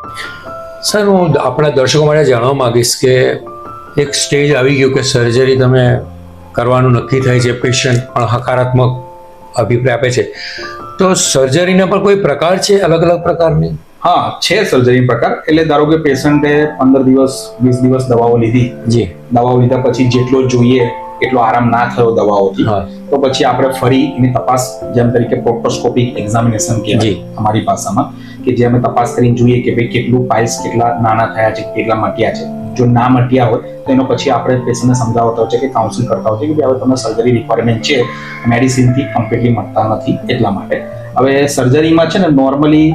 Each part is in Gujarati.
સર, હું આપણા દર્શકો માટે જાણવા માંગીશ કે એક સ્ટેજ આવી ગયું કે સર્જરી તમે કરવાનું નક્કી થાય છે, પેશન્ટ પણ હકારાત્મક અભિપ્રાય આપે છે, તો સર્જરીના પણ કોઈ પ્રકાર છે, અલગ અલગ પ્રકારની? હા, છે સર્જરી પ્રકાર. એટલે ધારો કે પેશન્ટે 15 દિવસ 20 દિવસ દવાઓ લીધી, જી, દવાઓ લીધા પછી જેટલો જોઈએ એટલો આરામ ના થયો દવાઓથી, તો પછી આપણે ફરી એની તપાસ, જેમ તરીકે પ્રોક્ટોસ્કોપિક એક્ઝામિનેશન કહેવાય અમારી ભાષામાં, કે જે અમે તપાસ કરીને જોઈએ કે ભાઈ કેટલું પાઇલ્સ કેટલા નાના થયા છે, કેટલા મટ્યા છે. જો ના મટ્યા હોય તો એનો પછી આપણે પેશન્ટને સમજાવતા હોય છે કે કાઉન્સિલ કરતા હોય છે કે હવે તમને સર્જરી રિક્વાયરમેન્ટ છે, મેડિસિનથી કમ્પ્લીટલી મટતા નથી, એટલા માટે. હવે સર્જરીમાં છે ને નોર્મલી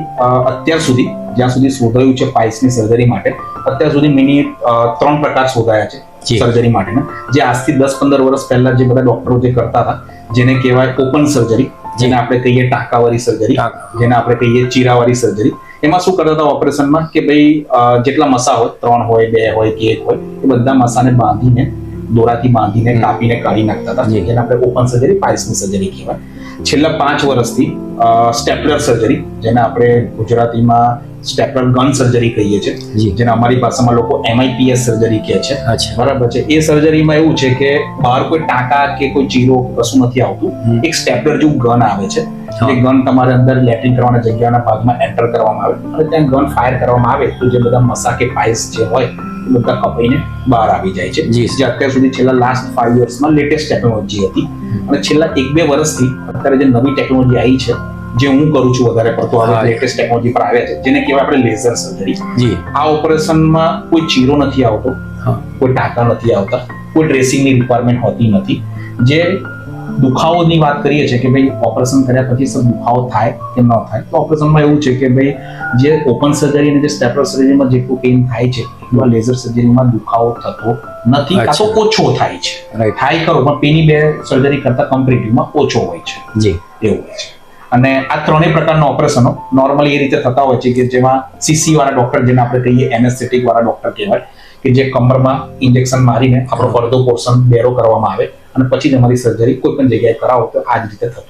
અત્યાર સુધી જ્યાં સુધી શોધાયું છે પાઇલ્સની સર્જરી માટે, અત્યાર સુધી મિનિમમ 3 પ્રકાર શોધાયા છે સર્જરી માટેના, જે આજથી 10-15 વર્ષ પહેલા જે બધા ડોક્ટરો જે કરતા હતા, જેને કહેવાય ઓપન સર્જરી, જેને આપણે કહીએ ટાંકાવાળી સર્જરી, જેને આપણે કહીએ ચીરાવાળી સર્જરી. એમાં શું કરતા હતા ઓપરેશનમાં કે ભાઈ જેટલા મસા હોય, 3 હોય, 2 હોય કે 1 હોય, એ બધા મસાને બાંધીને, દોરાથી બાંધીને કાપીને કાઢી નાખતા હતા, જેને આપણે ઓપન સર્જરી, પાઇલ્સની સર્જરી કહેવાય. છેલ્લા 5 વર્ષથી સ્ટેપલર સર્જરી, જેને આપણે ગુજરાતીમાં સ્ટેપલર ગન સર્જરી કહીએ છીએ, જેને અમારી ભાષામાં લોકો MIPS સર્જરી કહે છે, બરાબર છે. એ સર્જરીમાં એવું છે કે બહાર કોઈ ટાંકા કે કોઈ ચીરો કશું નથી આવતું, એક સ્ટેપલર જેવું ગન આવે છે. એ ગન તમારે અંદર લેટ્રિન કરવાના જગ્યાના ભાગમાં એન્ટર કરવામાં આવે અને ત્યાં ગન ફાયર કરવામાં આવે તો જે બધા મસા કે પાઇલ્સ જે હોય એ બધા કપાઈને બહાર આવી જાય છે, જે અત્યાર સુધી છેલ્લા લાસ્ટ 5 યર્સમાં લેટેસ્ટ ટેકનોલોજી હતી. અને છેલ્લા 1-2 વર્ષથી અત્યારે જે નવી ટેકનોલોજી આવી છે, જે હું કરું છું વધારે પડતો, હવે લેટેસ્ટ ટેકનોલોજી પર આવ્યા છે, જેને કહેવાય આપણે લેઝર સર્જરી. આ ઓપરેશનમાં કોઈ ચીરો નથી આવતો, કોઈ ટાંકા નથી આવતા, કોઈ ડ્રેસિંગની રિક્વાયરમેન્ટ હોતી નથી. જે દુખાવોની વાત કરીએ છીએ કે ભાઈ ઓપરેશન કર્યા પછી સર દુખાવો થાય કે ન થાય, તો ઓપરેશનમાં એવું છે કે ભાઈ જે ઓપન સર્જરી અને જે સ્ટેપલર સર્જરીમાં જેટલું પેઇન થાય છે એટલું લેઝર સર્જરીમાં દુખાવો થતો નથી, કાં તો ઓછો થાય છે. થાય ખરો પણ પેની 2 સર્જરી કરતા કમ્પેરેટિવમાં ઓછો હોય છે, એવું હોય છે. અને આ 3 પ્રકારના ઓપરેશનો નોર્મલી એ રીતે થતા હોય છે કે જેમાં CC વાળા ડોક્ટર, જેને આપણે કહીએ એનેસ્થેટિક વાળા ડોક્ટર કહેવાય, કે જે કમરમાં ઇન્જેક્શન મારીને આપણો અડધો પોર્શન બેરો કરવામાં આવે અને પછી તમારી સર્જરી કોઈ પણ જગ્યાએ કરાવો તો આ જ રીતે થતું.